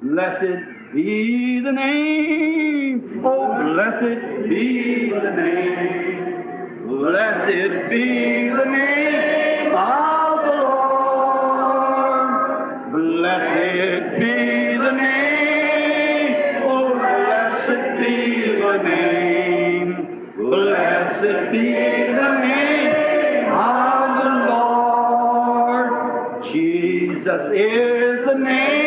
Blessed be the name, oh blessed be the name, blessed be the name of the Lord, blessed be the name, oh blessed be the name, blessed be the name of the Lord. Jesus is the name.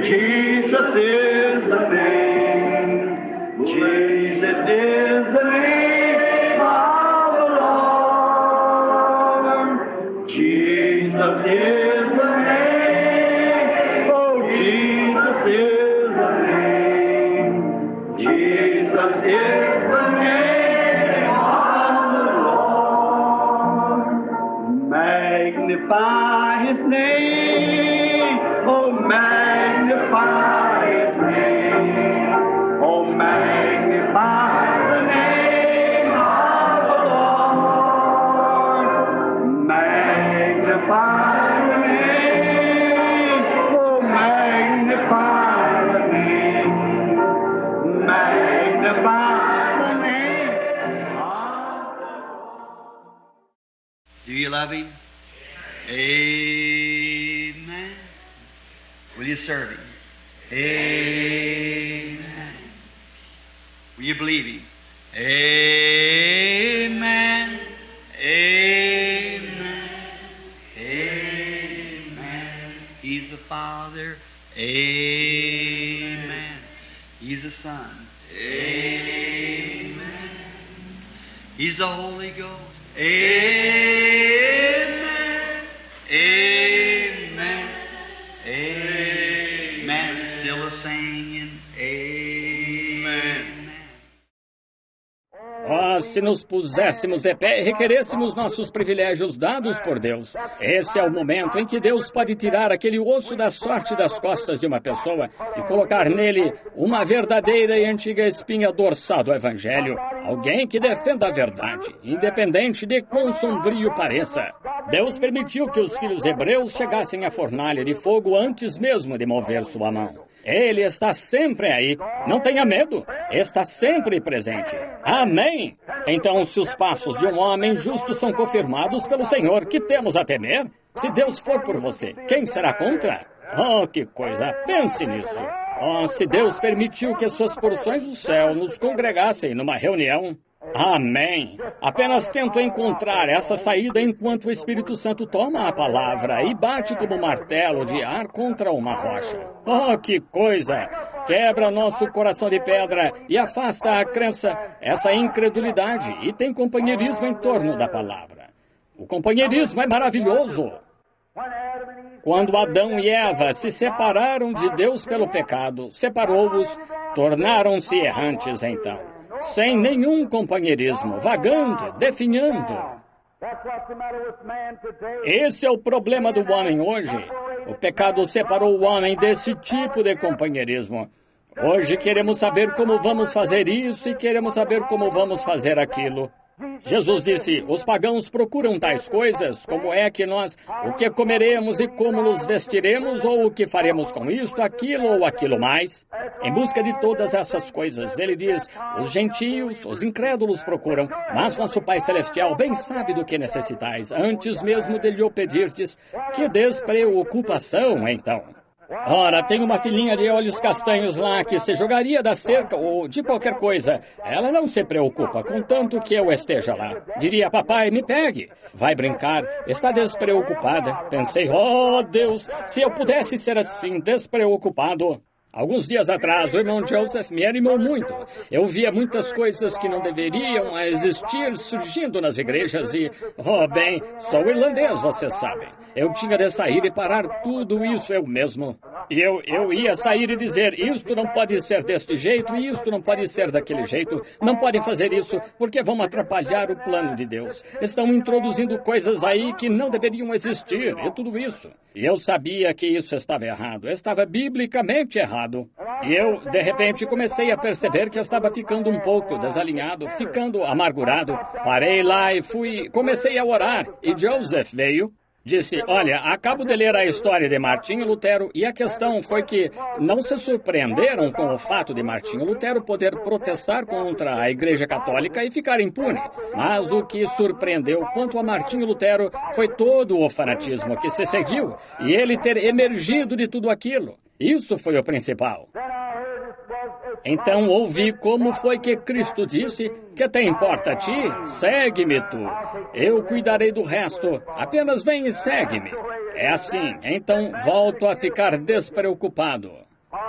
Jesus is the name. Jesus is the name of the Lord. Jesus is the name. Oh, Jesus is the name. Jesus is the name of the Lord. Magnify His name. Oh, magnify His name. Oh, magnify the name of the Lord. Magnify the name. Oh, magnify the name. Magnify the name of the Lord. Do you love Him? Amen. Will you serve Him? Amen. Will you believe Him? Amen. Amen. Amen. He's the Father. Amen. He's the Son. Amen. He's the Holy Ghost. Amen. Amen. Amen. Still a singing. Amen. Oh, se nos puséssemos de pé e requerêssemos nossos privilégios dados por Deus. Esse é o momento em que Deus pode tirar aquele osso da sorte das costas de uma pessoa e colocar nele uma verdadeira e antiga espinha dorsal do Evangelho. Alguém que defenda a verdade, independente de quão sombrio pareça. Deus permitiu que os filhos hebreus chegassem à fornalha de fogo antes mesmo de mover sua mão. Ele está sempre aí. Não tenha medo. Está sempre presente. Amém. Então, se os passos de um homem justo são confirmados pelo Senhor, que temos a temer? Se Deus for por você, quem será contra? Oh, que coisa! Pense nisso. Oh, se Deus permitiu que as suas porções do céu nos congregassem numa reunião. Amém. Apenas tento encontrar essa saída enquanto o Espírito Santo toma a palavra e bate como martelo de ar contra uma rocha. Oh, que coisa! Quebra nosso coração de pedra e afasta a crença, essa incredulidade, e tem companheirismo em torno da palavra. O companheirismo é maravilhoso. Quando Adão e Eva se separaram de Deus pelo pecado, separou-os, tornaram-se errantes então. Sem nenhum companheirismo, vagando, definhando. Esse é o problema do homem hoje. O pecado separou o homem desse tipo de companheirismo. Hoje queremos saber como vamos fazer isso e queremos saber como vamos fazer aquilo. Jesus disse, os pagãos procuram tais coisas, como é que nós, o que comeremos e como nos vestiremos, ou o que faremos com isto, aquilo ou aquilo mais. Em busca de todas essas coisas, ele diz, os gentios, os incrédulos procuram, mas nosso Pai Celestial bem sabe do que necessitais, antes mesmo de lhe o pedirdes. Que despreocupação, então! Ora, tem uma filhinha de olhos castanhos lá que se jogaria da cerca ou de qualquer coisa. Ela não se preocupa, contanto que eu esteja lá. Diria, papai, me pegue. Vai brincar, está despreocupada. Pensei, oh Deus, se eu pudesse ser assim, despreocupado. Alguns dias atrás, o irmão Joseph me animou muito. Eu via muitas coisas que não deveriam existir surgindo nas igrejas e, oh bem, sou irlandês, vocês sabem. Eu tinha de sair e parar tudo isso eu mesmo. E eu ia sair e dizer, isto não pode ser deste jeito e isto não pode ser daquele jeito. Não podem fazer isso porque vão atrapalhar o plano de Deus. Estão introduzindo coisas aí que não deveriam existir e tudo isso. E eu sabia que isso estava errado. Estava biblicamente errado. E eu, de repente, comecei a perceber que eu estava ficando um pouco desalinhado, ficando amargurado. Parei lá e comecei a orar. E Joseph veio. Disse, olha, acabo de ler a história de Martinho Lutero e a questão foi que não se surpreenderam com o fato de Martinho Lutero poder protestar contra a Igreja Católica e ficar impune. Mas o que surpreendeu quanto a Martinho Lutero foi todo o fanatismo que se seguiu e ele ter emergido de tudo aquilo. Isso foi o principal. Então ouvi como foi que Cristo disse, que até importa a ti, segue-me tu. Eu cuidarei do resto, apenas vem e segue-me. É assim, então volto a ficar despreocupado.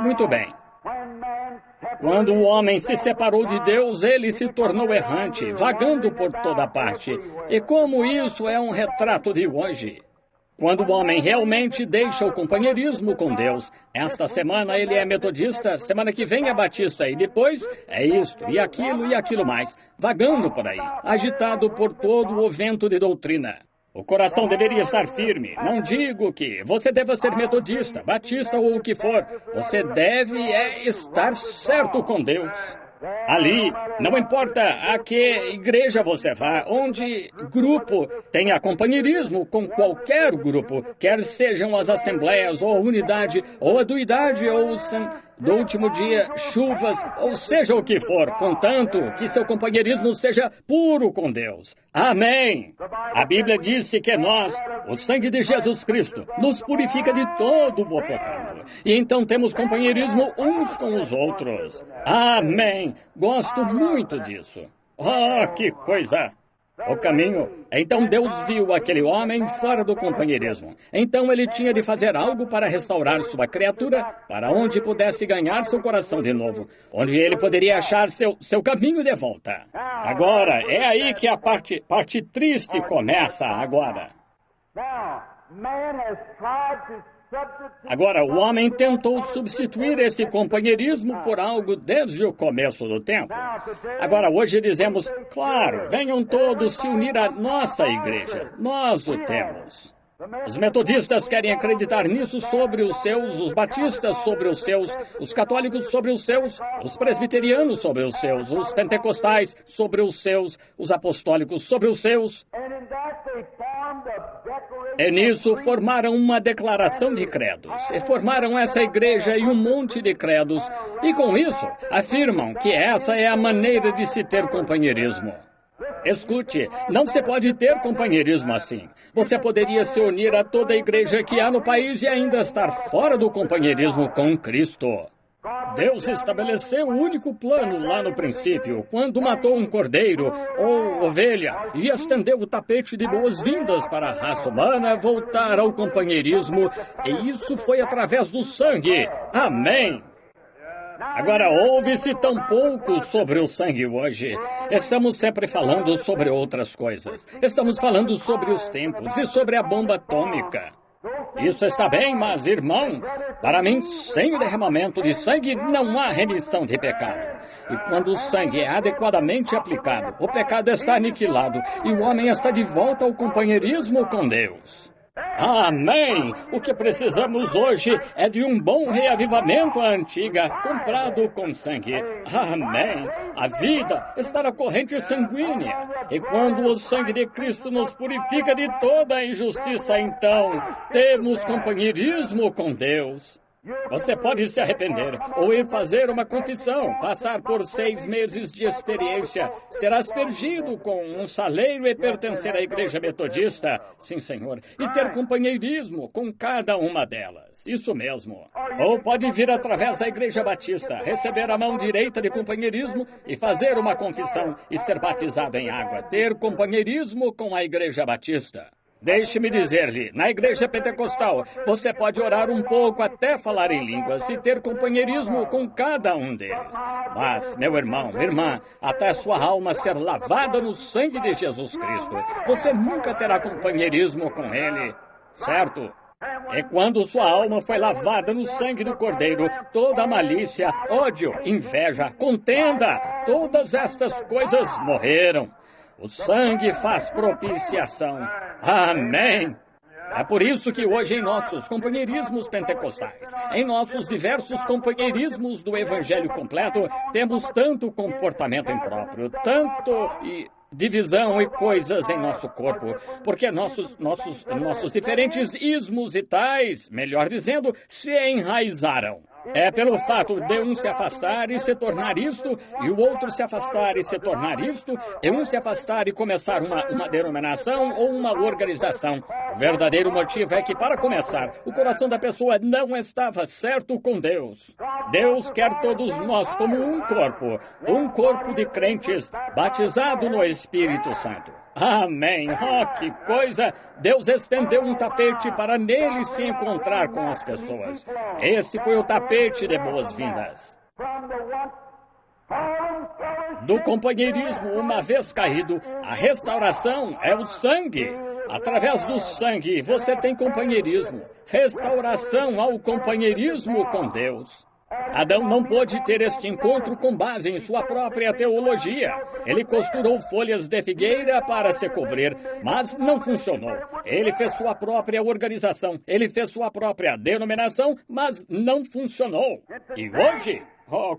Muito bem. Quando o homem se separou de Deus, ele se tornou errante, vagando por toda parte. E como isso é um retrato de hoje? Quando o homem realmente deixa o companheirismo com Deus, esta semana ele é metodista, semana que vem é batista e depois é isto e aquilo mais, vagando por aí, agitado por todo o vento de doutrina. O coração deveria estar firme. Não digo que você deva ser metodista, batista ou o que for. Você deve estar certo com Deus. Ali, não importa a que igreja você vá, onde grupo tenha companheirismo com qualquer grupo, quer sejam as assembleias, ou a unidade, ou a duidade, ou do último dia, chuvas, ou seja o que for, contanto que seu companheirismo seja puro com Deus. Amém! A Bíblia disse que nós, o sangue de Jesus Cristo, nos purifica de todo o pecado. E então temos companheirismo uns com os outros. Amém! Gosto muito disso. Oh, que coisa! O caminho. Então Deus viu aquele homem fora do companheirismo. Então ele tinha de fazer algo para restaurar sua criatura, para onde pudesse ganhar seu coração de novo, onde ele poderia achar seu caminho de volta. Agora, é aí que a parte triste começa agora. Agora, o homem tentou substituir esse companheirismo por algo desde o começo do tempo. Agora, hoje dizemos, claro, venham todos se unir à nossa igreja. Nós o temos. Os metodistas querem acreditar nisso sobre os seus, os batistas sobre os seus, os católicos sobre os seus, os presbiterianos sobre os seus, os pentecostais sobre os seus, os apostólicos sobre os seus. E nisso formaram uma declaração de credos. E formaram essa igreja e um monte de credos. E com isso, afirmam que essa é a maneira de se ter companheirismo. Escute, não se pode ter companheirismo assim. Você poderia se unir a toda a igreja que há no país e ainda estar fora do companheirismo com Cristo. Deus estabeleceu o único plano lá no princípio, quando matou um cordeiro ou ovelha e estendeu o tapete de boas-vindas para a raça humana voltar ao companheirismo, e isso foi através do sangue. Amém! Agora, ouve-se tão pouco sobre o sangue hoje. Estamos sempre falando sobre outras coisas. Estamos falando sobre os tempos e sobre a bomba atômica. Isso está bem, mas, irmão, para mim, sem o derramamento de sangue, não há remissão de pecado. E quando o sangue é adequadamente aplicado, o pecado está aniquilado e o homem está de volta ao companheirismo com Deus. Amém! O que precisamos hoje é de um bom reavivamento à antiga, comprado com sangue. Amém! A vida está na corrente sanguínea. E quando o sangue de Cristo nos purifica de toda a injustiça, então temos companheirismo com Deus. Você pode se arrepender ou ir fazer uma confissão, passar por 6 meses de experiência, ser aspergido com um saleiro e pertencer à igreja metodista, sim, Senhor, e ter companheirismo com cada uma delas. Isso mesmo. Ou pode vir através da igreja batista, receber a mão direita de companheirismo e fazer uma confissão e ser batizado em água, ter companheirismo com a igreja batista. Deixe-me dizer-lhe, na igreja pentecostal, você pode orar um pouco até falar em línguas e ter companheirismo com cada um deles. Mas, meu irmão, irmã, até sua alma ser lavada no sangue de Jesus Cristo, você nunca terá companheirismo com Ele, certo? E quando sua alma foi lavada no sangue do Cordeiro, toda malícia, ódio, inveja, contenda, todas estas coisas morreram. O sangue faz propiciação. Amém! É por isso que hoje em nossos companheirismos pentecostais, em nossos diversos companheirismos do Evangelho completo, temos tanto comportamento impróprio, tanto e divisão e coisas em nosso corpo, porque nossos diferentes ismos e tais, melhor dizendo, se enraizaram. É pelo fato de um se afastar e se tornar isto, e o outro se afastar e se tornar isto, e um se afastar e começar uma denominação ou uma organização. O verdadeiro motivo é que, para começar, o coração da pessoa não estava certo com Deus. Deus quer todos nós como um corpo de crentes, batizado no Espírito Santo. Amém! Oh, que coisa! Deus estendeu um tapete para nele se encontrar com as pessoas. Esse foi o tapete de boas-vindas. Do companheirismo, uma vez caído, a restauração é o sangue. Através do sangue, você tem companheirismo. Restauração ao companheirismo com Deus. Adão não pôde ter este encontro com base em sua própria teologia. Ele costurou folhas de figueira para se cobrir, mas não funcionou. Ele fez sua própria organização, ele fez sua própria denominação, mas não funcionou. E hoje,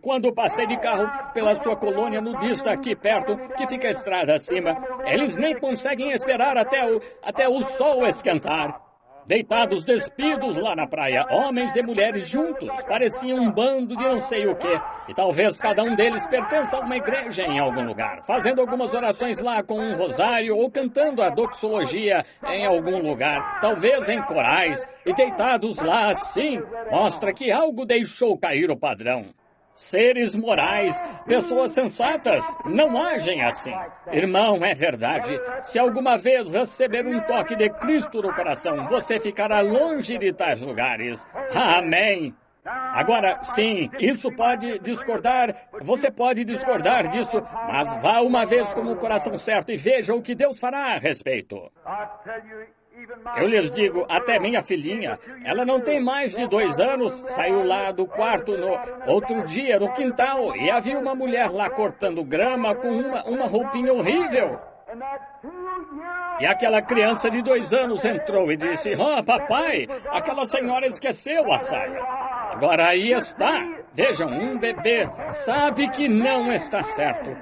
quando passei de carro pela sua colônia nudista aqui perto, que fica a estrada acima, eles nem conseguem esperar até o sol esquentar. Deitados despidos lá na praia, homens e mulheres juntos, pareciam um bando de não sei o quê. E talvez cada um deles pertença a uma igreja em algum lugar, fazendo algumas orações lá com um rosário ou cantando a doxologia em algum lugar, talvez em corais. E deitados lá assim, mostra que algo deixou cair o padrão. Seres morais, pessoas sensatas, não agem assim. Irmão, é verdade. Se alguma vez receber um toque de Cristo no coração, você ficará longe de tais lugares. Amém. Agora, sim, isso pode discordar, você pode discordar disso, mas vá uma vez com o coração certo e veja o que Deus fará a respeito. Eu lhes digo, até minha filhinha, ela não tem mais de 2 anos, saiu lá do quarto no outro dia no quintal e havia uma mulher lá cortando grama com uma roupinha horrível. E aquela criança de 2 anos entrou e disse, papai, aquela senhora esqueceu a saia. Agora aí está. Vejam, um bebê sabe que não está certo.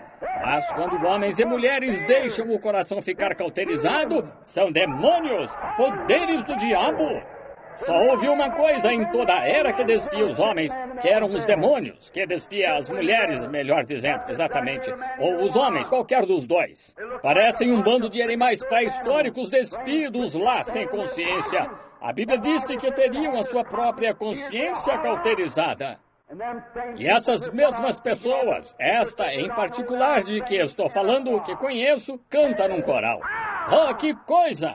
Mas quando homens e mulheres deixam o coração ficar cauterizado, são demônios, poderes do diabo. Só houve uma coisa em toda a era que despia os homens, que eram os demônios, que despia as mulheres, melhor dizendo, exatamente, ou os homens, qualquer dos dois. Parecem um bando de animais pré-históricos despidos lá sem consciência. A Bíblia disse que teriam a sua própria consciência cauterizada. E essas mesmas pessoas, esta em particular de que estou falando, que conheço, canta num coral. Oh, que coisa!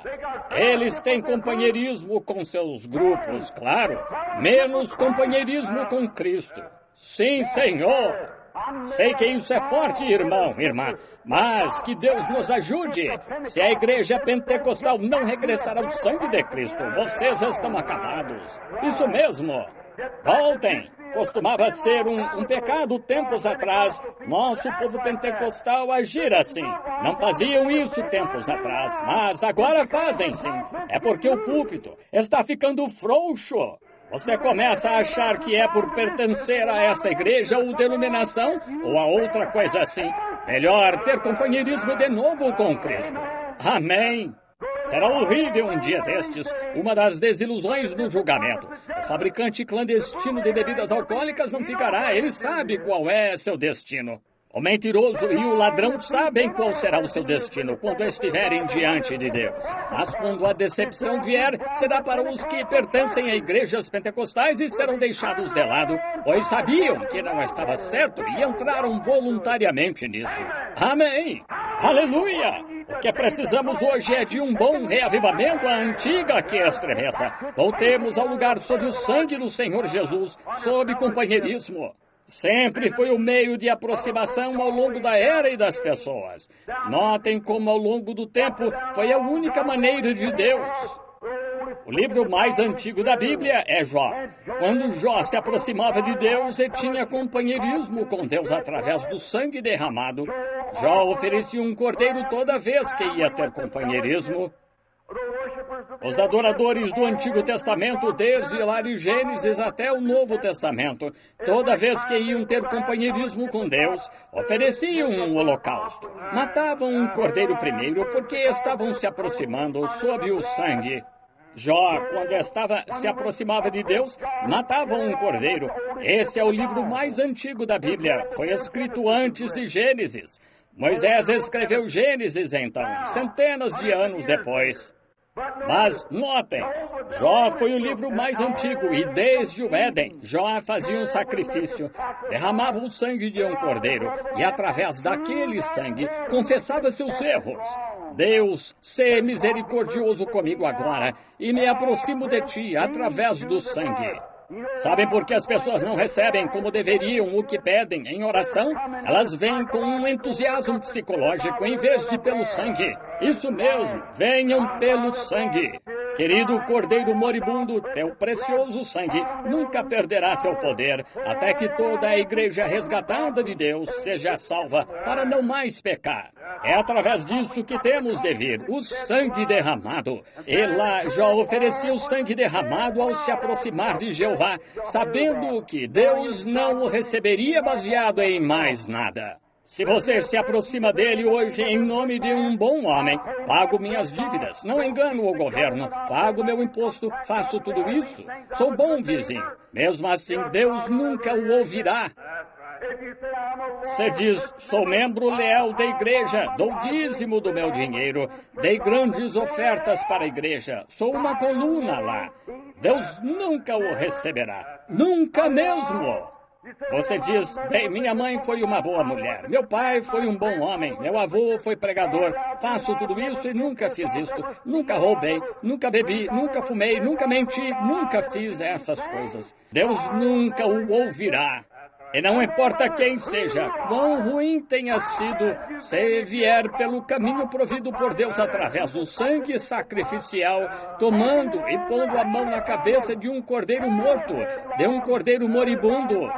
Eles têm companheirismo com seus grupos, claro, menos companheirismo com Cristo. Sim, Senhor! Sei que isso é forte, irmão, irmã, mas que Deus nos ajude. Se a igreja pentecostal não regressar ao sangue de Cristo, vocês estão acabados. Isso mesmo. Voltem. Costumava ser um pecado tempos atrás. Nosso povo pentecostal agir assim. Não faziam isso tempos atrás, mas agora fazem sim. É porque o púlpito está ficando frouxo. Você começa a achar que é por pertencer a esta igreja ou denominação ou a outra coisa assim. Melhor ter companheirismo de novo com Cristo. Amém. Será horrível um dia destes, uma das desilusões no julgamento. O fabricante clandestino de bebidas alcoólicas não ficará, ele sabe qual é seu destino. O mentiroso e o ladrão sabem qual será o seu destino quando estiverem diante de Deus. Mas quando a decepção vier, será para os que pertencem a igrejas pentecostais e serão deixados de lado, pois sabiam que não estava certo e entraram voluntariamente nisso. Amém! Aleluia! O que precisamos hoje é de um bom reavivamento à antiga que estremeça. Voltemos ao lugar sob o sangue do Senhor Jesus, sob companheirismo. Sempre foi o meio de aproximação ao longo da era e das pessoas. Notem como ao longo do tempo foi a única maneira de Deus. O livro mais antigo da Bíblia é Jó. Quando Jó se aproximava de Deus e tinha companheirismo com Deus através do sangue derramado, Jó oferecia um cordeiro toda vez que ia ter companheirismo. Os adoradores do Antigo Testamento, desde lá de Gênesis até o Novo Testamento, toda vez que iam ter companheirismo com Deus, ofereciam um holocausto. Matavam um cordeiro primeiro porque estavam se aproximando sob o sangue. Jó, quando se aproximava de Deus, matava um cordeiro. Esse é o livro mais antigo da Bíblia. Foi escrito antes de Gênesis. Moisés escreveu Gênesis, então, centenas de anos depois. Mas, notem, Jó foi o livro mais antigo e desde o Éden, Jó fazia um sacrifício, derramava o sangue de um cordeiro e, através daquele sangue, confessava seus erros. Deus, sê misericordioso comigo agora e me aproximo de ti através do sangue. Sabem por que as pessoas não recebem como deveriam o que pedem em oração? Elas vêm com um entusiasmo psicológico em vez de pelo sangue. Isso mesmo, venham pelo sangue. Querido Cordeiro moribundo, teu precioso sangue nunca perderá seu poder, até que toda a igreja resgatada de Deus seja salva para não mais pecar. É através disso que temos de vir, o sangue derramado. E lá Jó oferecia o sangue derramado ao se aproximar de Jeová, sabendo que Deus não o receberia baseado em mais nada. Se você se aproxima dele hoje em nome de um bom homem, pago minhas dívidas, não engano o governo, pago meu imposto, faço tudo isso, sou bom vizinho. Mesmo assim, Deus nunca o ouvirá. Você diz, sou membro leal da igreja, dou dízimo do meu dinheiro, dei grandes ofertas para a igreja, sou uma coluna lá. Deus nunca o receberá, nunca mesmo. Você diz, bem, minha mãe foi uma boa mulher, meu pai foi um bom homem, meu avô foi pregador, faço tudo isso e nunca fiz isto, nunca roubei, nunca bebi, nunca fumei, nunca menti, nunca fiz essas coisas. Deus nunca o ouvirá. E não importa quem seja, quão ruim tenha sido, se vier pelo caminho provido por Deus através do sangue sacrificial, tomando e pondo a mão na cabeça de um cordeiro morto, de um cordeiro moribundo,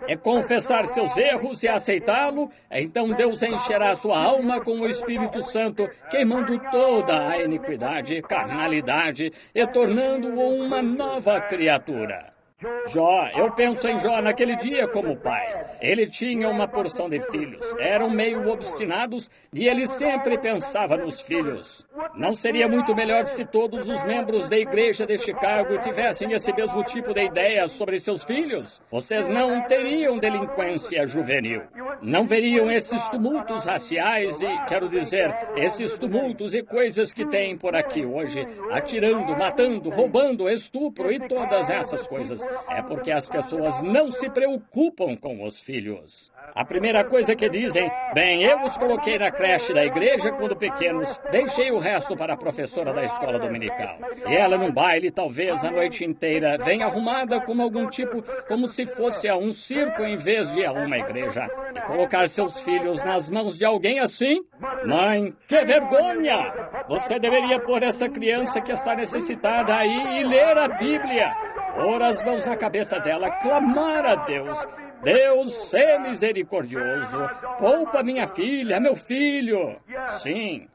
é confessar seus erros e aceitá-lo, então Deus encherá sua alma com o Espírito Santo, queimando toda a iniquidade, carnalidade e tornando-o uma nova criatura. Jó, eu penso em Jó naquele dia como pai. Ele tinha uma porção de filhos, eram meio obstinados e ele sempre pensava nos filhos. Não seria muito melhor se todos os membros da igreja de Chicago tivessem esse mesmo tipo de ideia sobre seus filhos? Vocês não teriam delinquência juvenil. Não veriam esses tumultos raciais e, quero dizer, esses tumultos e coisas que tem por aqui hoje, atirando, matando, roubando, estupro e todas essas coisas. É porque as pessoas não se preocupam com os filhos. A primeira coisa que dizem, bem, eu os coloquei na creche da igreja quando pequenos, deixei o resto para a professora da escola dominical. E ela num baile, talvez a noite inteira, vem arrumada como algum tipo, como se fosse a um circo em vez de a uma igreja. E colocar seus filhos nas mãos de alguém assim? Mãe, que vergonha! Você deveria pôr essa criança que está necessitada aí e ler a Bíblia. Pôr as mãos na cabeça dela, clamar a Deus. Deus, sê misericordioso. Poupa minha filha, meu filho. Sim,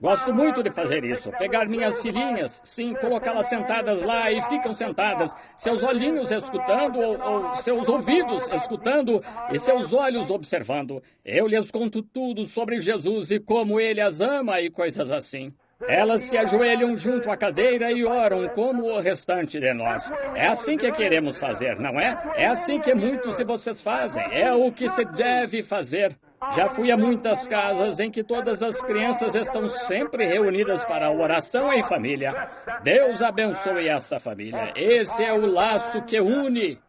gosto muito de fazer isso. Pegar minhas filhinhas, sim, colocá-las sentadas lá e ficam sentadas. Seus olhinhos escutando ou seus ouvidos escutando e seus olhos observando. Eu lhes conto tudo sobre Jesus e como ele as ama e coisas assim. Elas se ajoelham junto à cadeira e oram como o restante de nós. É assim que queremos fazer, não é? É assim que muitos de vocês fazem. É o que se deve fazer. Já fui a muitas casas em que todas as crianças estão sempre reunidas para a oração em família. Deus abençoe essa família. Esse é o laço que une.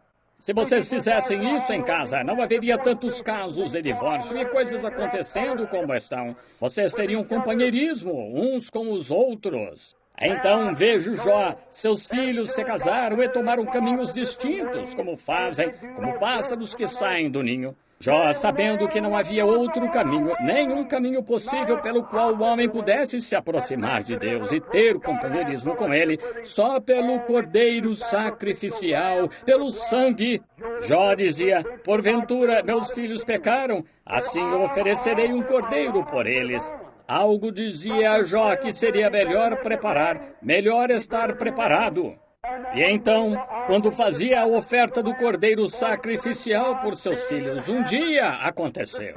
Se vocês fizessem isso em casa, não haveria tantos casos de divórcio e coisas acontecendo como estão. Vocês teriam companheirismo uns com os outros. Então vejo Jó, seus filhos se casaram e tomaram caminhos distintos, como fazem, como pássaros que saem do ninho. Jó, sabendo que não havia outro caminho, nenhum caminho possível pelo qual o homem pudesse se aproximar de Deus e ter companheirismo com ele, só pelo cordeiro sacrificial, pelo sangue. Jó dizia, porventura meus filhos pecaram, assim eu oferecerei um cordeiro por eles. algo dizia a Jó que seria melhor estar preparado. E então, quando fazia a oferta do cordeiro sacrificial por seus filhos, um dia aconteceu.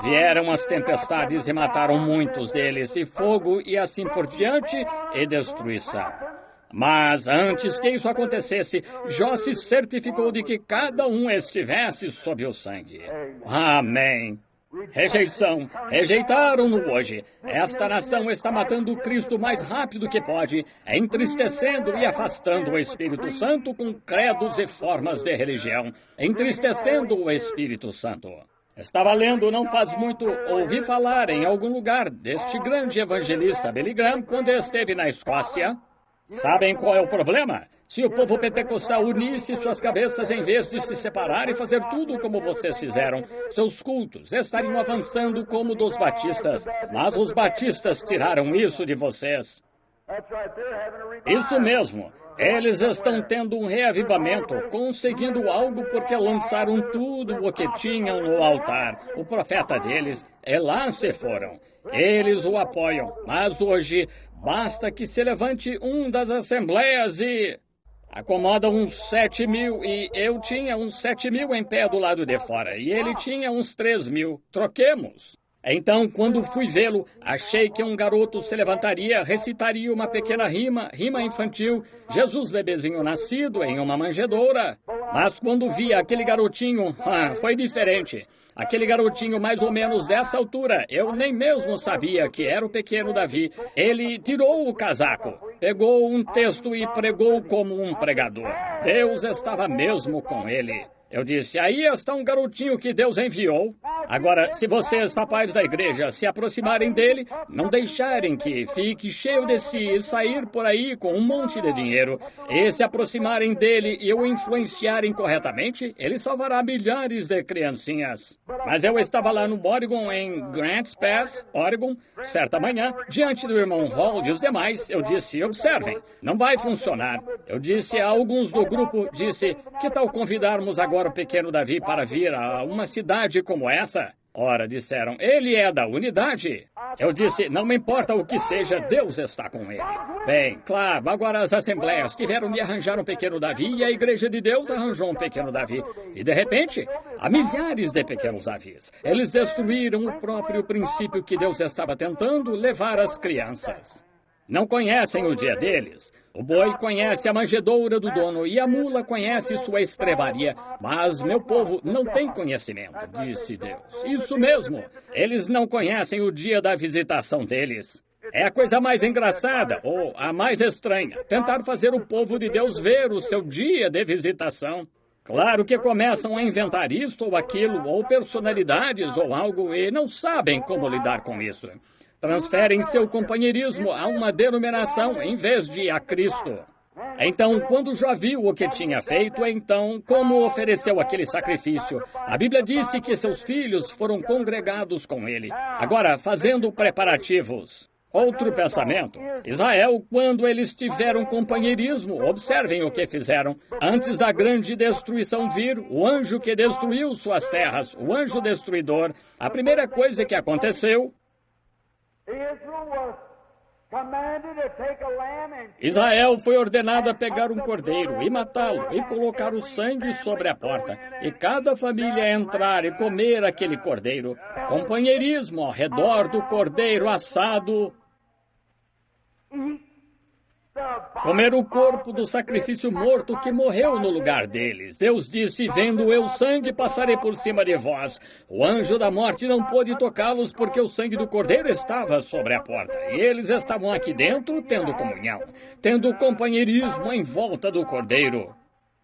Vieram as tempestades e mataram muitos deles, e fogo e assim por diante, e destruição. Mas antes que isso acontecesse, Jó se certificou de que cada um estivesse sob o sangue. Amém. Rejeição. Rejeitaram-no hoje. Esta nação está matando o Cristo mais rápido que pode, entristecendo e afastando o Espírito Santo com credos e formas de religião. Entristecendo o Espírito Santo. Estava lendo não faz muito, ouvi falar em algum lugar deste grande evangelista Billy Graham quando esteve na Escócia. Sabem qual é o problema? Se o povo pentecostal unisse suas cabeças em vez de se separar e fazer tudo como vocês fizeram, seus cultos estariam avançando como dos batistas, mas os batistas tiraram isso de vocês. Isso mesmo. Eles estão tendo um reavivamento, conseguindo algo porque lançaram tudo o que tinham no altar. O profeta deles, e lá se foram. Eles o apoiam, mas hoje basta que se levante um das assembleias e acomoda uns 7.000, e eu tinha uns 7.000 em pé do lado de fora, e ele tinha uns 3.000. Troquemos. Então, quando fui vê-lo, achei que um garoto se levantaria, recitaria uma pequena rima infantil, Jesus bebezinho nascido em uma manjedoura. Mas quando vi aquele garotinho, foi diferente. Aquele garotinho mais ou menos dessa altura, eu nem mesmo sabia que era o pequeno Davi. Ele tirou o casaco, pegou um texto e pregou como um pregador. Deus estava mesmo com ele. Eu disse, aí está um garotinho que Deus enviou. Agora, se vocês, papais da igreja, se aproximarem dele, não deixarem que fique cheio de si e sair por aí com um monte de dinheiro, e se aproximarem dele e o influenciarem corretamente, ele salvará milhares de criancinhas. Mas eu estava lá no Oregon, em Grants Pass, Oregon, certa manhã, diante do irmão Hall e os demais, eu disse, observem, não vai funcionar. Eu disse a alguns do grupo, que tal convidarmos agora o pequeno Davi para vir a uma cidade como essa? Ora, disseram, ele é da unidade. Eu disse, não me importa o que seja, Deus está com ele. Bem, claro, agora as assembleias tiveram de arranjar um pequeno Davi e a Igreja de Deus arranjou um pequeno Davi. E de repente, há milhares de pequenos Davis. Eles destruíram o próprio princípio que Deus estava tentando levar às crianças. Não conhecem o dia deles. O boi conhece a manjedoura do dono e a mula conhece sua estrebaria. Mas meu povo não tem conhecimento, disse Deus. Isso mesmo. Eles não conhecem o dia da visitação deles. É a coisa mais engraçada, ou a mais estranha, tentar fazer o povo de Deus ver o seu dia de visitação. Claro que começam a inventar isso ou aquilo, ou personalidades ou algo, e não sabem como lidar com isso. Transferem seu companheirismo a uma denominação em vez de a Cristo. Então, quando Jó viu o que tinha feito, então, como ofereceu aquele sacrifício? A Bíblia disse que seus filhos foram congregados com ele. Agora, fazendo preparativos. Outro pensamento. Israel, quando eles tiveram companheirismo, observem o que fizeram. Antes da grande destruição vir, o anjo que destruiu suas terras, o anjo destruidor, a primeira coisa que aconteceu... Israel foi ordenado a pegar um cordeiro e matá-lo e colocar o sangue sobre a porta, e cada família entrar e comer aquele cordeiro. Companheirismo ao redor do cordeiro assado. Comer o corpo do sacrifício morto que morreu no lugar deles. Deus disse, vendo eu sangue, passarei por cima de vós. O anjo da morte não pôde tocá-los porque o sangue do cordeiro estava sobre a porta. E eles estavam aqui dentro tendo comunhão, tendo companheirismo em volta do cordeiro.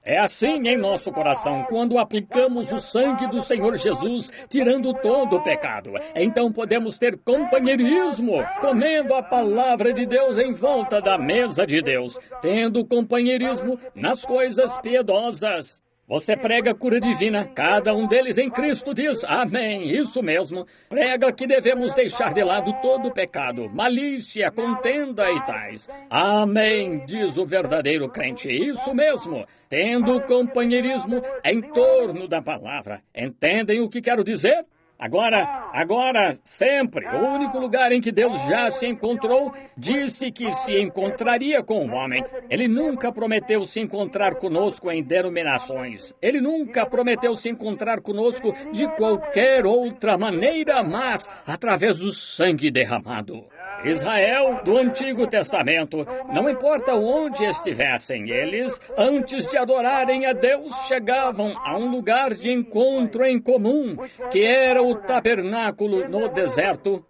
É assim em nosso coração, quando aplicamos o sangue do Senhor Jesus, tirando todo o pecado. Então podemos ter companheirismo, comendo a palavra de Deus em volta da mesa de Deus, tendo companheirismo nas coisas piedosas. Você prega cura divina, cada um deles em Cristo diz, amém, isso mesmo. Prega que devemos deixar de lado todo o pecado, malícia, contenda e tais. Amém, diz o verdadeiro crente, isso mesmo. Tendo companheirismo em torno da palavra. Entendem o que quero dizer? Agora, sempre, o único lugar em que Deus já se encontrou, disse que se encontraria com o homem. Ele nunca prometeu se encontrar conosco em denominações. Ele nunca prometeu se encontrar conosco de qualquer outra maneira, mas através do sangue derramado. Israel do Antigo Testamento, não importa onde estivessem, eles, antes de adorarem a Deus, chegavam a um lugar de encontro em comum, que era o tabernáculo no deserto.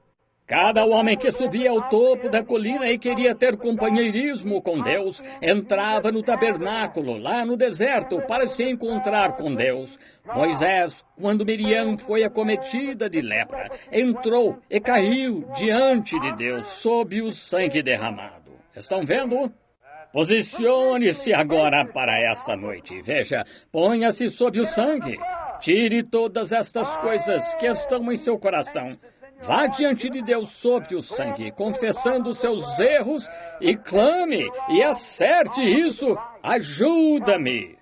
Cada homem que subia ao topo da colina e queria ter companheirismo com Deus, entrava no tabernáculo, lá no deserto, para se encontrar com Deus. Moisés, quando Miriam foi acometida de lepra, entrou e caiu diante de Deus, sob o sangue derramado. Estão vendo? Posicione-se agora para esta noite. Veja, ponha-se sob o sangue. Tire todas estas coisas que estão em seu coração. Vá diante de Deus sob o sangue, confessando seus erros e clame e acerte isso. Ajuda-me.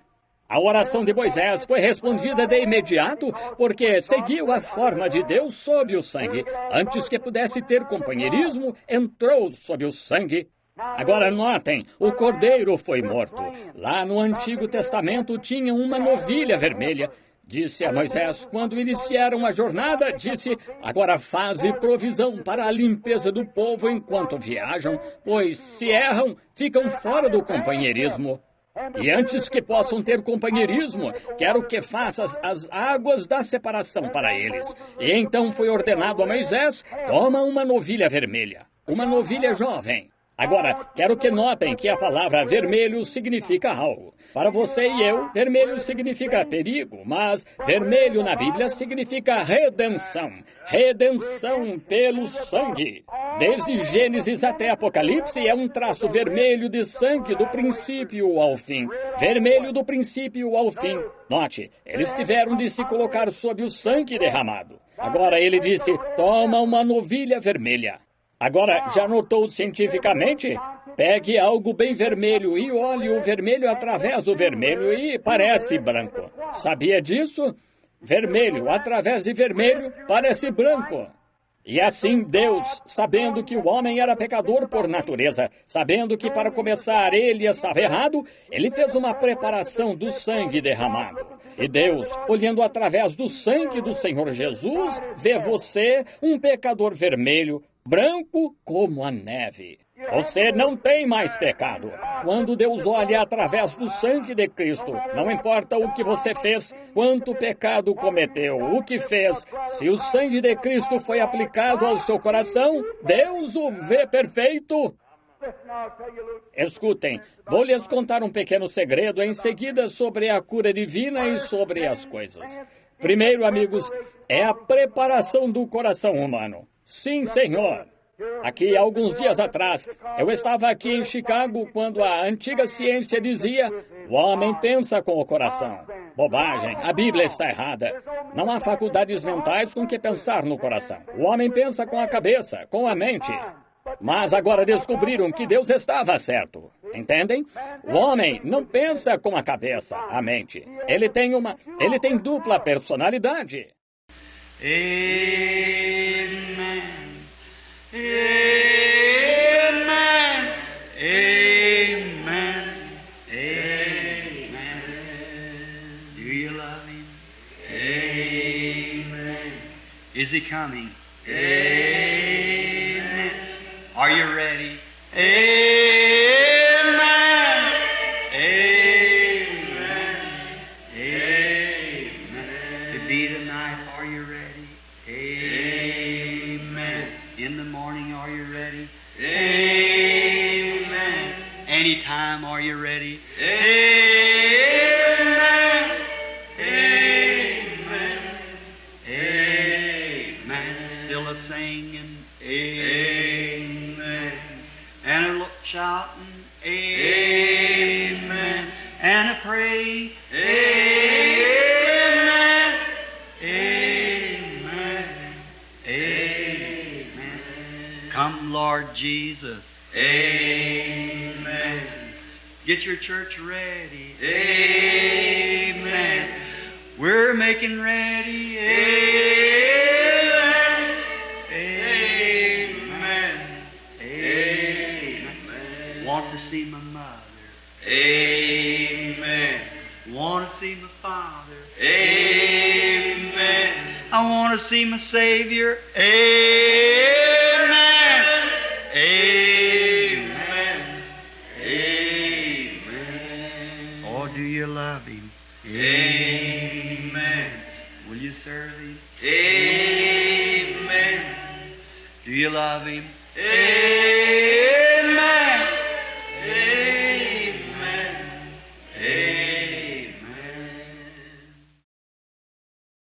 A oração de Moisés foi respondida de imediato porque seguiu a forma de Deus sob o sangue. Antes que pudesse ter companheirismo, entrou sob o sangue. Agora notem, o cordeiro foi morto. Lá no Antigo Testamento tinha uma novilha vermelha. Disse a Moisés, quando iniciaram a jornada, disse, agora faze provisão para a limpeza do povo enquanto viajam, pois se erram, ficam fora do companheirismo. E antes que possam ter companheirismo, quero que faças as águas da separação para eles. E então foi ordenado a Moisés, toma uma novilha vermelha, uma novilha jovem. Agora, quero que notem que a palavra vermelho significa algo. Para você e eu, vermelho significa perigo, mas vermelho na Bíblia significa redenção. Redenção pelo sangue. Desde Gênesis até Apocalipse é um traço vermelho de sangue do princípio ao fim. Vermelho do princípio ao fim. Note, eles tiveram de se colocar sob o sangue derramado. Agora ele disse, toma uma novilha vermelha. Agora, já notou cientificamente? Pegue algo bem vermelho e olhe o vermelho através do vermelho e parece branco. Sabia disso? Vermelho através de vermelho parece branco. E assim Deus, sabendo que o homem era pecador por natureza, sabendo que para começar ele estava errado, ele fez uma preparação do sangue derramado. E Deus, olhando através do sangue do Senhor Jesus, vê você, um pecador vermelho, branco como a neve. Você não tem mais pecado. Quando Deus olha através do sangue de Cristo, não importa o que você fez, quanto pecado cometeu, o que fez, se o sangue de Cristo foi aplicado ao seu coração, Deus o vê perfeito. Escutem, vou lhes contar um pequeno segredo em seguida sobre a cura divina e sobre as coisas. Primeiro, amigos, é a preparação do coração humano. Sim, Senhor. Aqui, alguns dias atrás, eu estava aqui em Chicago quando a antiga ciência dizia o homem pensa com o coração. Bobagem, a Bíblia está errada. Não há faculdades mentais com que pensar no coração. O homem pensa com a cabeça, com a mente. Mas agora descobriram que Deus estava certo. Entendem? O homem não pensa com a cabeça, a mente. Ele tem dupla personalidade. Amen. Amen. Amen. Amen. Do you love him? Amen. Is he coming? Amen. Are you ready? Amen. Amen. Amen. To be tonight, are you ready? Amen. In the morning, are you ready? Amen. Anytime, are you ready? Amen. Amen. Amen. Still a singing. Amen. And a shouting. Amen. And a praying. Amen. Amen. Amen. Come, Lord Jesus. Amen. Get your church ready. Amen. We're making ready. Amen. see my mother. Amen. Want to see my father. Amen. I want to see my Savior. Amen. Amen. Amen. Or do you love Him? Amen. Will you serve Him? Amen. Do you love Him? Amen.